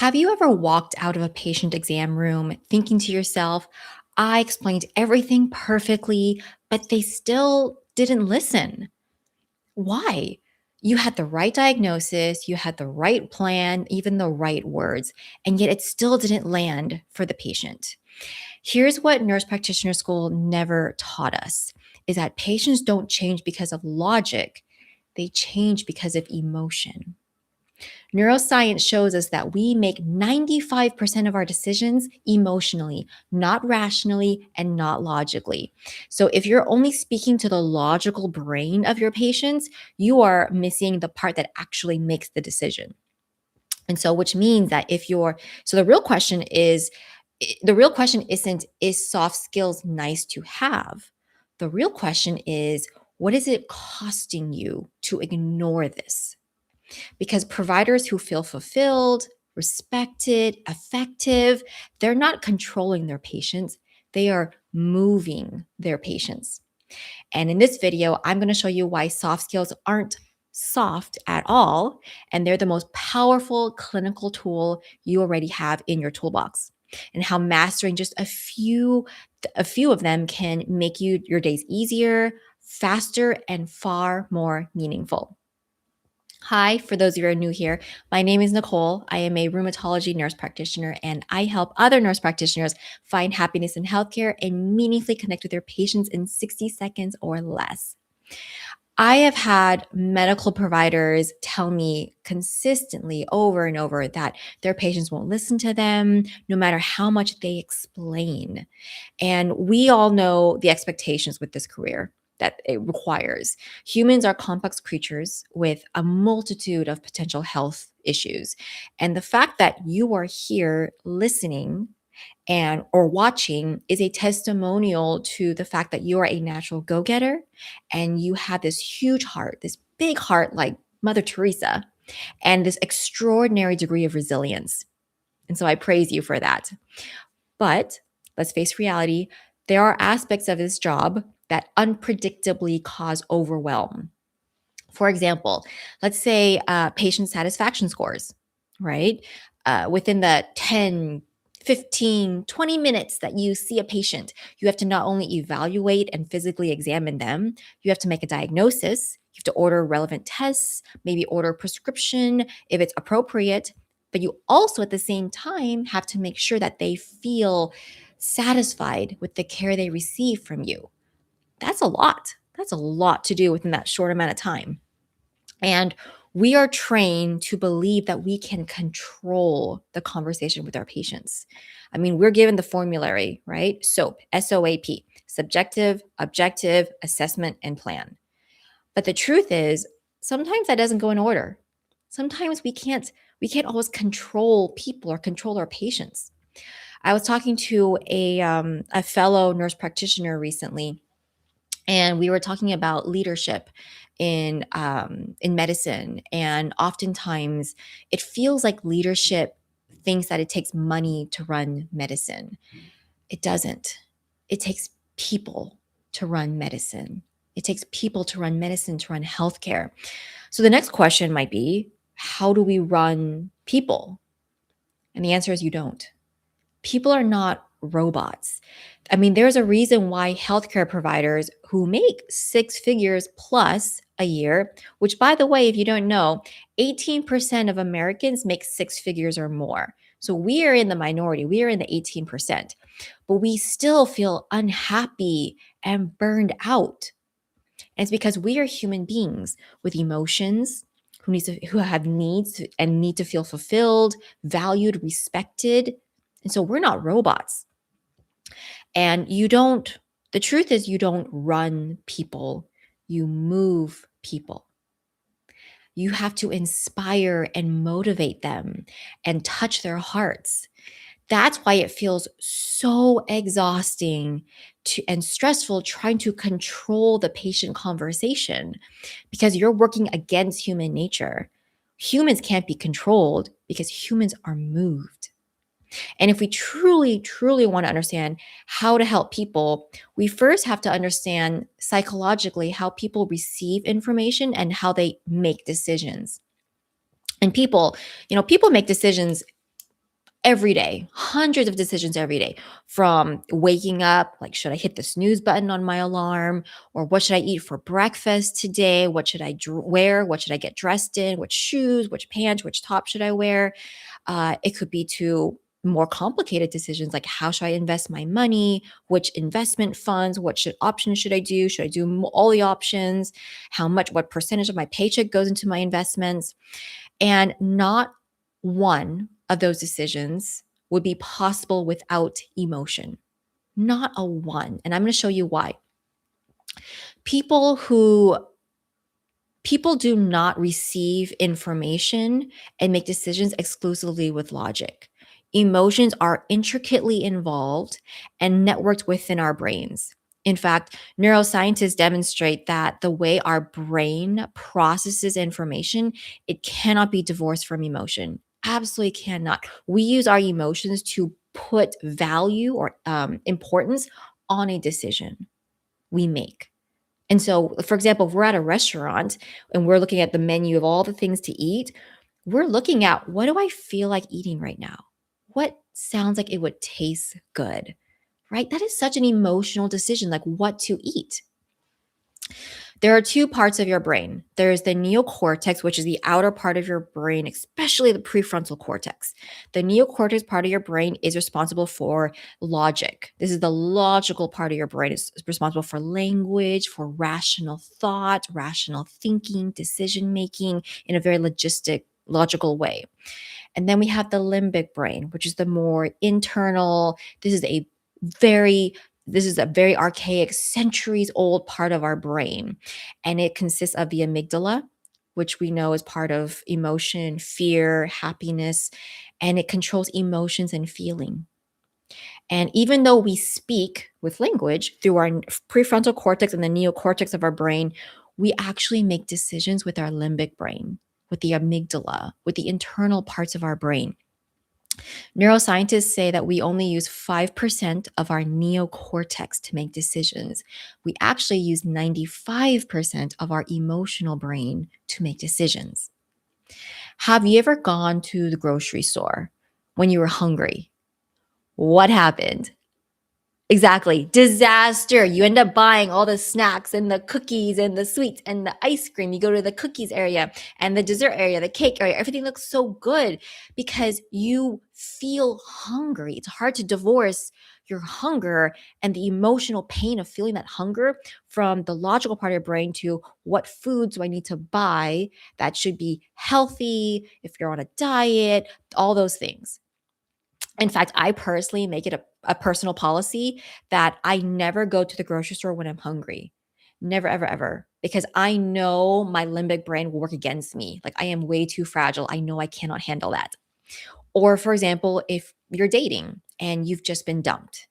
Have you ever walked out of a patient exam room thinking to yourself, I explained everything perfectly, but they still didn't listen? Why? You had the right diagnosis, you had the right plan, even the right words, and yet it still didn't land for the patient. Here's what nurse practitioner school never taught us is that patients don't change because of logic, they change because of emotion. Neuroscience shows us that we make 95% of our decisions emotionally, not rationally, and not logically. So if you're only speaking to the logical brain of your patients, you are missing the part that actually makes the decision. And so, which means that if you're, so the real question isn't, is soft skills nice to have? The real question is, what is it costing you to ignore this? Because providers who feel fulfilled, respected, effective, they're not controlling their patients, they are moving their patients. And in this video, I'm going to show you why soft skills aren't soft at all, and they're the most powerful clinical tool you already have in your toolbox. And how mastering just a few of them can make your days easier, faster, and far more meaningful. Hi, for those of you who are new here, my name is Nicole. I am a rheumatology nurse practitioner, and I help other nurse practitioners find happiness in healthcare and meaningfully connect with their patients in 60 seconds or less. I have had medical providers tell me consistently over and over that their patients won't listen to them no matter how much they explain. And we all know the expectations with this career that it requires. Humans are complex creatures with a multitude of potential health issues. And the fact that you are here listening and or watching is a testimonial to the fact that you are a natural go-getter and you have this huge heart, this big heart like Mother Teresa, and this extraordinary degree of resilience. And so I praise you for that. But let's face reality, there are aspects of this job that unpredictably cause overwhelm. For example, let's say patient satisfaction scores, right? Within the 10, 15, 20 minutes that you see a patient, you have to not only evaluate and physically examine them, you have to make a diagnosis, you have to order relevant tests, maybe order a prescription if it's appropriate, but you also at the same time have to make sure that they feel satisfied with the care they receive from you. That's a lot. That's a lot to do within that short amount of time. And we are trained to believe that we can control the conversation with our patients. I mean, we're given the formulary, right? SOAP, SOAP, subjective, objective, assessment, and plan. But the truth is, sometimes that doesn't go in order. Sometimes we can't always control people or control our patients. I was talking to a fellow nurse practitioner recently, and we were talking about leadership in medicine. And oftentimes, it feels like leadership thinks that it takes money to run medicine. It doesn't. It takes people to run medicine. It takes people to run medicine, to run healthcare. So the next question might be, how do we run people? And the answer is you don't. People are not robots. I mean, there's a reason why healthcare providers who make six figures plus a year, which by the way, if you don't know, 18% of Americans make six figures or more. So we are in the minority, we are in the 18%, but we still feel unhappy and burned out. And it's because we are human beings with emotions who have needs and need to feel fulfilled, valued, respected. And so we're not robots. And the truth is, you don't run people, you move people. You have to inspire and motivate them and touch their hearts. That's why it feels so exhausting and stressful trying to control the patient conversation because you're working against human nature. Humans can't be controlled because humans are moved. And if we truly, truly want to understand how to help people, we first have to understand psychologically how people receive information and how they make decisions. And people make decisions every day, hundreds of decisions every day, from waking up, like, should I hit the snooze button on my alarm? Or what should I eat for breakfast today? What should I wear? What should I get dressed in? Which shoes, which pants, which top should I wear? It could be to more complicated decisions like, how should I invest my money? Which investment funds? What options should I do? Should I do all the options? How much, what percentage of my paycheck goes into my investments? And not one of those decisions would be possible without emotion. Not a one. And I'm going to show you why. People who People do not receive information and make decisions exclusively with logic. Emotions are intricately involved and networked within our brains. In fact, neuroscientists demonstrate that the way our brain processes information, it cannot be divorced from emotion. Absolutely cannot. We use our emotions to put value or importance on a decision we make. And so, for example, if we're at a restaurant and we're looking at the menu of all the things to eat, we're looking at, what do I feel like eating right now? What sounds like it would taste good, right? That is such an emotional decision, like what to eat. There are two parts of your brain. There's the neocortex, which is the outer part of your brain, especially the prefrontal cortex. The neocortex part of your brain is responsible for logic. This is the logical part of your brain. It's responsible for language, for rational thought, rational thinking, decision making in a very logical way. And then we have the limbic brain, which is the more internal. Very this is a very archaic, centuries old part of our brain. And it consists of the amygdala, which we know is part of emotion, fear, happiness, and it controls emotions and feeling. And even though we speak with language through our prefrontal cortex and the neocortex of our brain, we actually make decisions with our limbic brain, with the amygdala, with the internal parts of our brain. Neuroscientists say that we only use 5% of our neocortex to make decisions. We actually use 95% of our emotional brain to make decisions. Have you ever gone to the grocery store when you were hungry? What happened? Exactly. Disaster. You end up buying all the snacks and the cookies and the sweets and the ice cream. You go to the cookies area and the dessert area, the cake area. Everything looks so good because you feel hungry. It's hard to divorce your hunger and the emotional pain of feeling that hunger from the logical part of your brain to, what foods do I need to buy that should be healthy if you're on a diet, all those things. In fact, I personally make it a personal policy that I never go to the grocery store when I'm hungry. Never, ever, ever. Because I know my limbic brain will work against me. Like, I am way too fragile. I know I cannot handle that. Or, for example, if you're dating and you've just been dumped,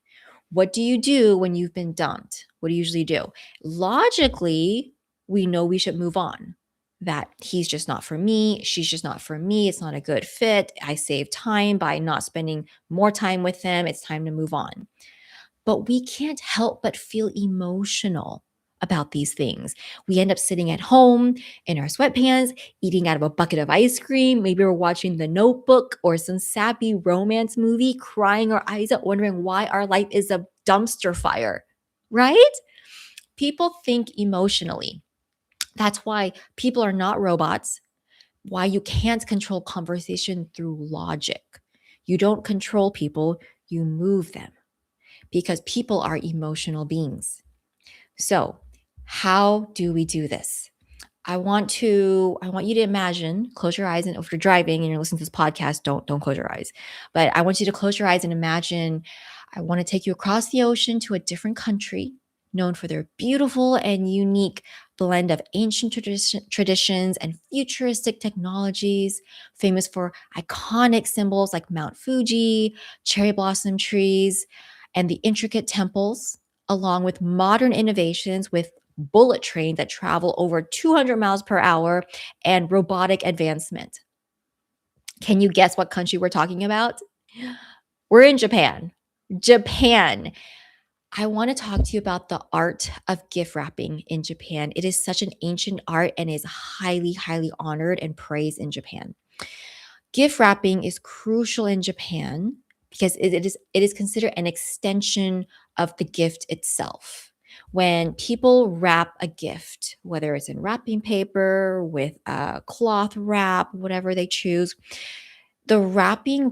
what do you do when you've been dumped? What do you usually do? Logically, we know we should move on. That he's just not for me. She's just not for me. It's not a good fit. I save time by not spending more time with them. It's time to move on. But we can't help but feel emotional about these things. We end up sitting at home in our sweatpants, eating out of a bucket of ice cream. Maybe we're watching The Notebook or some sappy romance movie, crying our eyes out, wondering why our life is a dumpster fire, right? People think emotionally. That's why people are not robots, why you can't control conversation through logic. You don't control people, you move them, because people are emotional beings. So, how do we do this? I want you to imagine, close your eyes, and if you're driving and you're listening to this podcast, don't close your eyes. But I want you to close your eyes and imagine, I want to take you across the ocean to a different country known for their beautiful and unique blend of ancient traditions and futuristic technologies, famous for iconic symbols like Mount Fuji, cherry blossom trees, and the intricate temples, along with modern innovations with bullet trains that travel over 200 miles per hour and robotic advancement. Can you guess what country we're talking about? We're in Japan. Japan. I want to talk to you about the art of gift wrapping in Japan. It is such an ancient art and is highly, highly honored and praised in Japan. Gift wrapping is crucial in Japan because it is considered an extension of the gift itself. When people wrap a gift, whether it's in wrapping paper, with a cloth wrap, whatever they choose, the wrapping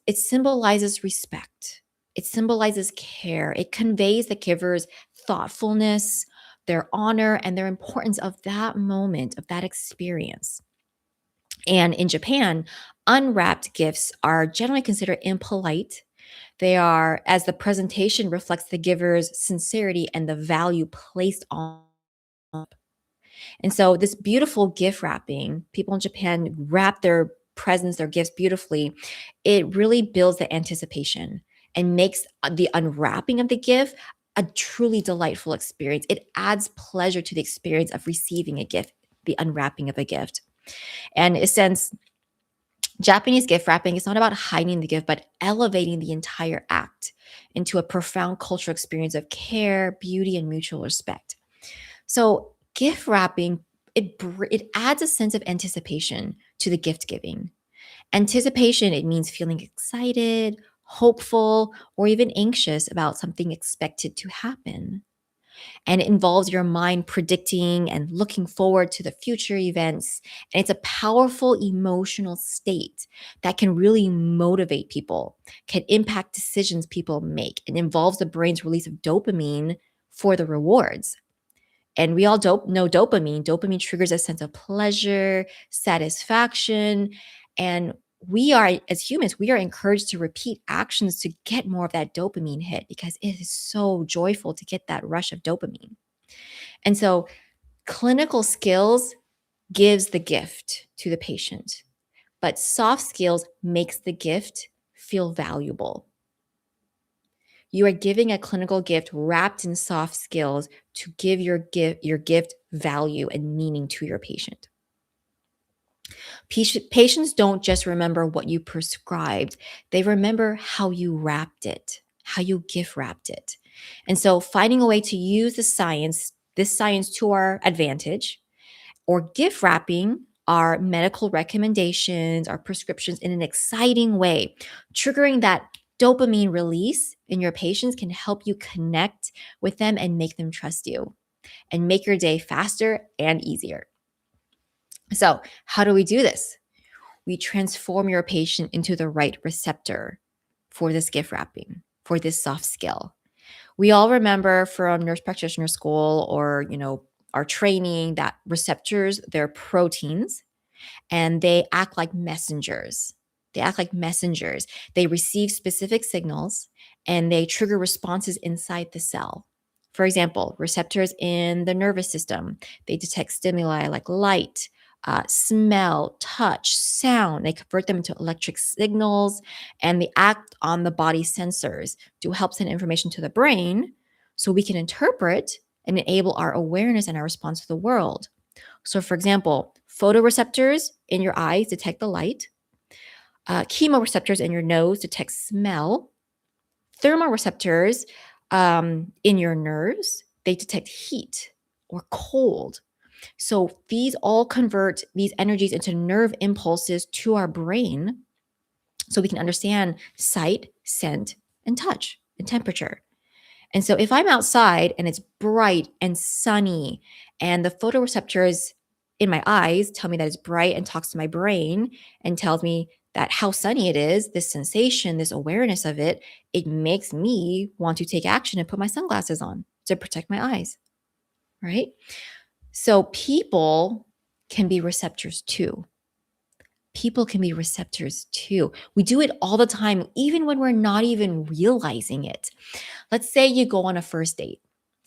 it symbolizes respect. It symbolizes care. It conveys the giver's thoughtfulness, their honor, and their importance of that moment, of that experience. And in Japan, unwrapped gifts are generally considered impolite. They are, as the presentation reflects the giver's sincerity and the value placed on. And so, this beautiful gift wrapping, people in Japan wrap their presents, their gifts beautifully. It really builds the anticipation and makes the unwrapping of the gift a truly delightful experience. It adds pleasure to the experience of receiving a gift, the unwrapping of a gift. And in a sense, Japanese gift wrapping is not about hiding the gift, but elevating the entire act into a profound cultural experience of care, beauty, and mutual respect. So, gift wrapping it adds a sense of anticipation to the gift giving. Anticipation, it means feeling excited, hopeful, or even anxious about something expected to happen, and it involves your mind predicting and looking forward to the future events. And it's a powerful emotional state that can really motivate people, can impact decisions people make. It involves the brain's release of dopamine for the rewards. And we all know dopamine. Dopamine triggers a sense of pleasure, satisfaction, and we are, as humans, we are encouraged to repeat actions to get more of that dopamine hit because it is so joyful to get that rush of dopamine. And so clinical skills gives the gift to the patient, but soft skills makes the gift feel valuable. You are giving a clinical gift wrapped in soft skills to give your gift value and meaning to your patient. Patients don't just remember what you prescribed, they remember how you wrapped it, how you gift wrapped it. And so finding a way to use this science to our advantage, or gift wrapping our medical recommendations, our prescriptions in an exciting way, triggering that dopamine release in your patients can help you connect with them and make them trust you and make your day faster and easier. So, how do we do this? We transform your patient into the right receptor for this gift wrapping, for this soft skill. We all remember from nurse practitioner school or, our training that receptors, they're proteins and they act like messengers. They act like messengers. They receive specific signals and they trigger responses inside the cell. For example, receptors in the nervous system, they detect stimuli like light, smell, touch, sound. They convert them into electric signals and they act on the body sensors to help send information to the brain so we can interpret and enable our awareness and our response to the world. So, for example, photoreceptors in your eyes detect the light, chemoreceptors in your nose detect smell, thermoreceptors in your nerves, they detect heat or cold. So, these all convert these energies into nerve impulses to our brain so we can understand sight, scent, and touch and temperature. And so if I'm outside and it's bright and sunny and the photoreceptors in my eyes tell me that it's bright and talks to my brain and tells me that how sunny it is, this sensation, this awareness of it, it makes me want to take action and put my sunglasses on to protect my eyes, right? So people can be receptors too. People can be receptors too. We do it all the time, even when we're not even realizing it. Let's say you go on a first date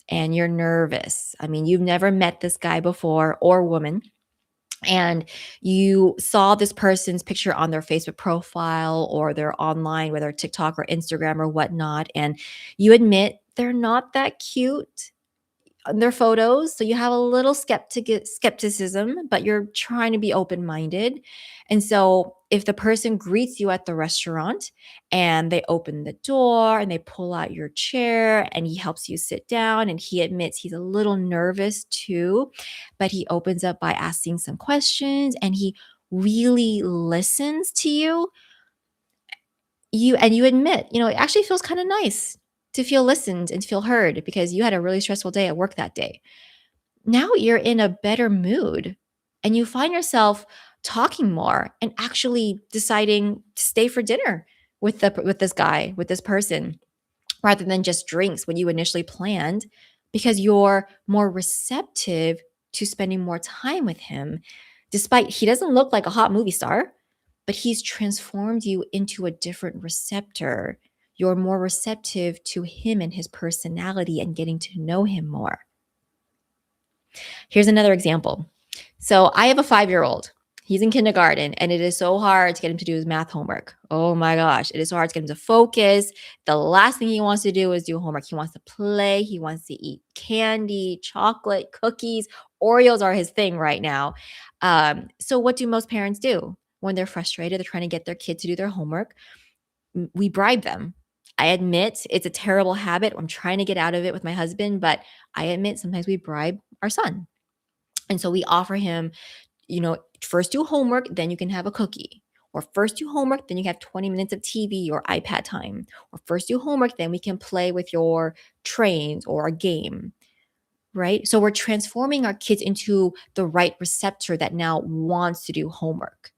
and you're nervous. I mean, you've never met this guy before or woman, and you saw this person's picture on their Facebook profile or they're online, whether TikTok or Instagram or whatnot, and you admit they're not that cute on their photos. So you have a little skepticism, but you're trying to be open minded. And so if the person greets you at the restaurant and they open the door and they pull out your chair and he helps you sit down and he admits he's a little nervous too, but he opens up by asking some questions and he really listens to you, you admit, it actually feels kind of nice to feel listened and to feel heard because you had a really stressful day at work that day. Now you're in a better mood and you find yourself talking more and actually deciding to stay for dinner with this guy, with this person, rather than just drinks when you initially planned, because you're more receptive to spending more time with him. Despite he doesn't look like a hot movie star, but he's transformed you into a different receptor. You're more receptive to him and his personality and getting to know him more. Here's another example. So I have a 5-year-old. He's in kindergarten, and it is so hard to get him to do his math homework. Oh my gosh, it is so hard to get him to focus. The last thing he wants to do is do homework. He wants to play. He wants to eat candy, chocolate, cookies. Oreos are his thing right now. So what do most parents do when they're frustrated? They're trying to get their kid to do their homework. We bribe them. I admit it's a terrible habit. I'm trying to get out of it with my husband, but I admit sometimes we bribe our son. And so we offer him, first do homework, then you can have a cookie. Or first do homework, then you have 20 minutes of TV or iPad time. Or first do homework, then we can play with your trains or a game, right? So we're transforming our kids into the right receptor that now wants to do homework.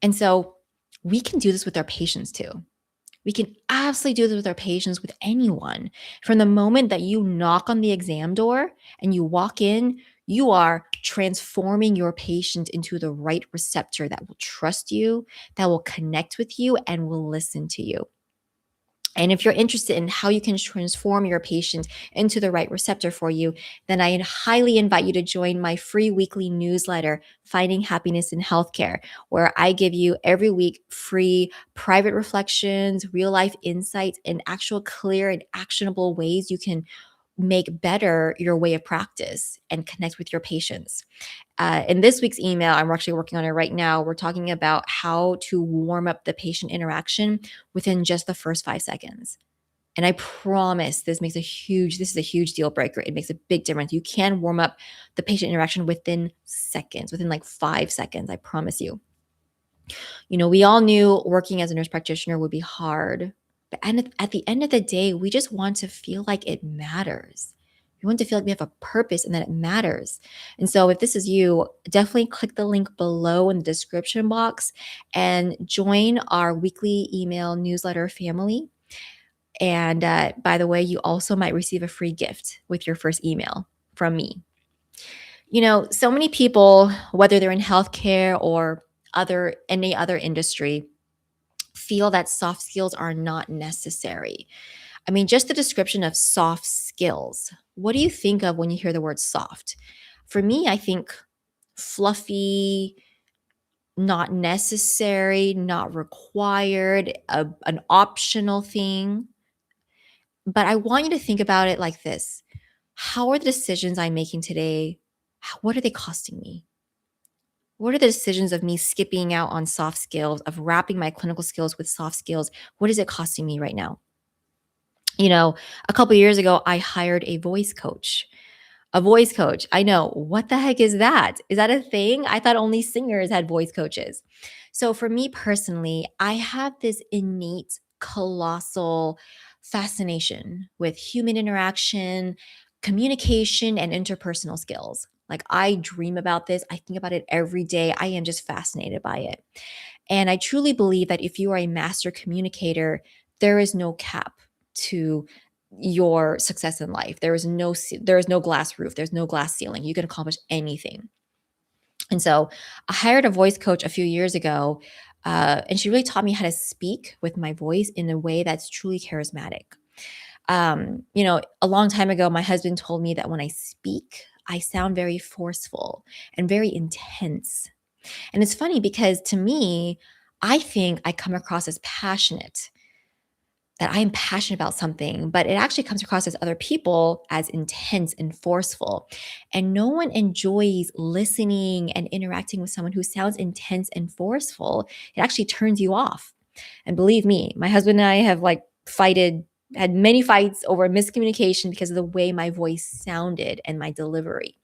And so we can do this with our patients too. We can absolutely do this with our patients, with anyone. From the moment that you knock on the exam door and you walk in, you are transforming your patient into the right receptor that will trust you, that will connect with you, and will listen to you. And if you're interested in how you can transform your patient into the right receptor for you, then I highly invite you to join my free weekly newsletter, Finding Happiness in Healthcare, where I give you every week free private reflections, real life insights, and actual clear and actionable ways you can make better your way of practice and connect with your patients. In this week's email, I'm actually working on it right now. We're talking about how to warm up the patient interaction within just the first 5 seconds. And I promise this is a huge deal breaker. It makes a big difference. You can warm up the patient interaction within seconds, within like 5 seconds. I promise you. We all knew working as a nurse practitioner would be hard. But at the end of the day, we just want to feel like it matters. We want to feel like we have a purpose and that it matters. And so if this is you, definitely click the link below in the description box and join our weekly email newsletter family. And by the way, you also might receive a free gift with your first email from me. So many people, whether they're in healthcare or any other industry, feel that soft skills are not necessary. I mean, just the description of soft skills. What do you think of when you hear the word soft? For me, I think fluffy, not necessary, not required, an optional thing. But I want you to think about it like this. How are the decisions I'm making today? What are they costing me? What are the decisions of me skipping out on soft skills, of wrapping my clinical skills with soft skills? What is it costing me right now? A couple of years ago, I hired a voice coach. A voice coach. I know. What the heck is that? Is that a thing? I thought only singers had voice coaches. So for me personally, I have this innate, colossal fascination with human interaction, communication, and interpersonal skills. Like I dream about this. I think about it every day. I am just fascinated by it. And I truly believe that if you are a master communicator, there is no cap to your success in life. There is no glass roof. There's no glass ceiling. You can accomplish anything. And so I hired a voice coach a few years ago, and she really taught me how to speak with my voice in a way that's truly charismatic. A long time ago, my husband told me that when I speak, I sound very forceful and very intense. And it's funny because to me, I think I come across as passionate, that I am passionate about something, but it actually comes across as other people as intense and forceful. And no one enjoys listening and interacting with someone who sounds intense and forceful. It actually turns you off. And believe me, my husband and I have had many fights over miscommunication because of the way my voice sounded and my delivery.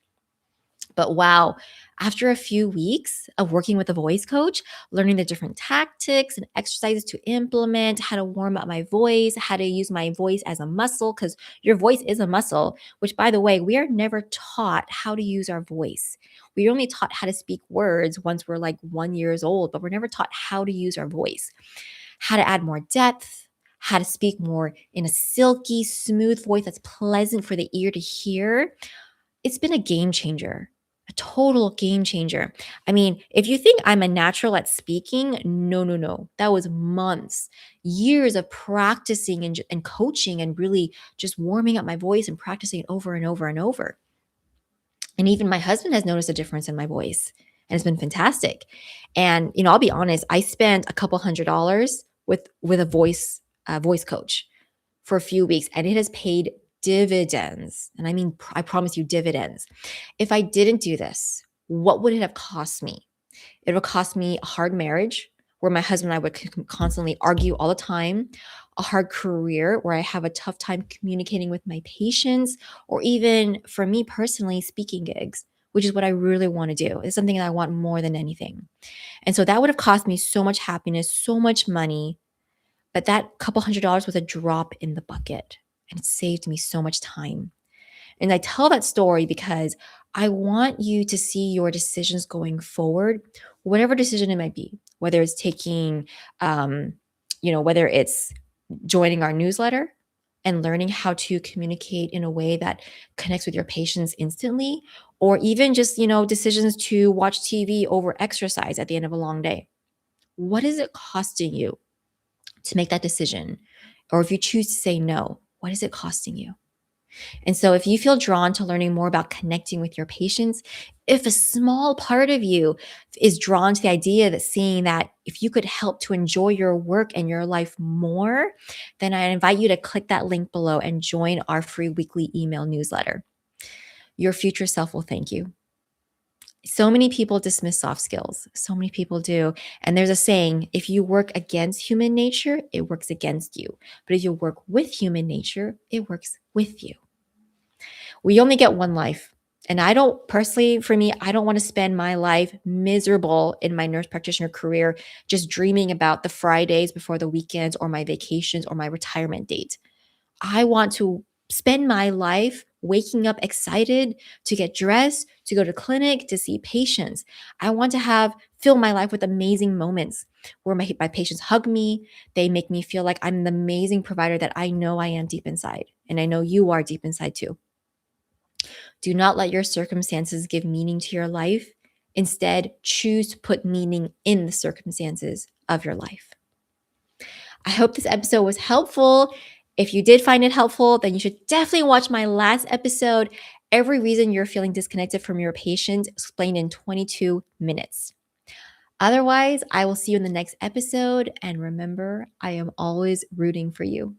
But wow, after a few weeks of working with a voice coach, learning the different tactics and exercises to implement, how to warm up my voice, how to use my voice as a muscle, because your voice is a muscle, which by the way, we are never taught how to use our voice. We're only taught how to speak words once we're like 1 years old, but we're never taught how to use our voice, how to add more depth, how to speak more in a silky, smooth voice that's pleasant for the ear to hear. It's been a game changer, a total game changer. I mean, if you think I'm a natural at speaking, no, no, no. That was months, years of practicing and coaching and really just warming up my voice and practicing it over and over and over. And even my husband has noticed a difference in my voice, and it's been fantastic. And I'll be honest, I spent a couple $100 with a voice coach for a few weeks, and it has paid dividends. And I mean, I promise you, dividends. If I didn't do this, what would it have cost me? It would cost me a hard marriage where my husband and I would constantly argue all the time, a hard career where I have a tough time communicating with my patients, or even for me personally, speaking gigs, which is what I really want to do. It's something that I want more than anything. And so that would have cost me so much happiness, so much money, but that couple $100 was a drop in the bucket, and it saved me so much time. And I tell that story because I want you to see your decisions going forward, whatever decision it might be, whether it's um, whether it's joining our newsletter and learning how to communicate in a way that connects with your patients instantly, or even just, decisions to watch TV over exercise at the end of a long day. What is it costing you to make that decision? Or if you choose to say no, what is it costing you? And so, if you feel drawn to learning more about connecting with your patients, if a small part of you is drawn to the idea that seeing that if you could help to enjoy your work and your life more, then I invite you to click that link below and join our free weekly email newsletter. Your future self will thank you. So many people dismiss soft skills. So many people do. And there's a saying, if you work against human nature, it works against you. But if you work with human nature, it works with you. We only get one life. And I don't personally, for me, I don't want to spend my life miserable in my nurse practitioner career, just dreaming about the Fridays before the weekends or my vacations or my retirement date. I want to spend my life waking up excited to get dressed, to go to clinic, to see patients. I want to fill my life with amazing moments where my patients hug me. They make me feel like I'm the amazing provider that I know I am deep inside. And I know you are deep inside too. Do not let your circumstances give meaning to your life. Instead, choose to put meaning in the circumstances of your life. I hope this episode was helpful. If you did find it helpful, then you should definitely watch my last episode, Every Reason You're Feeling Disconnected from Your Patient, explained in 22 minutes. Otherwise, I will see you in the next episode. And remember, I am always rooting for you.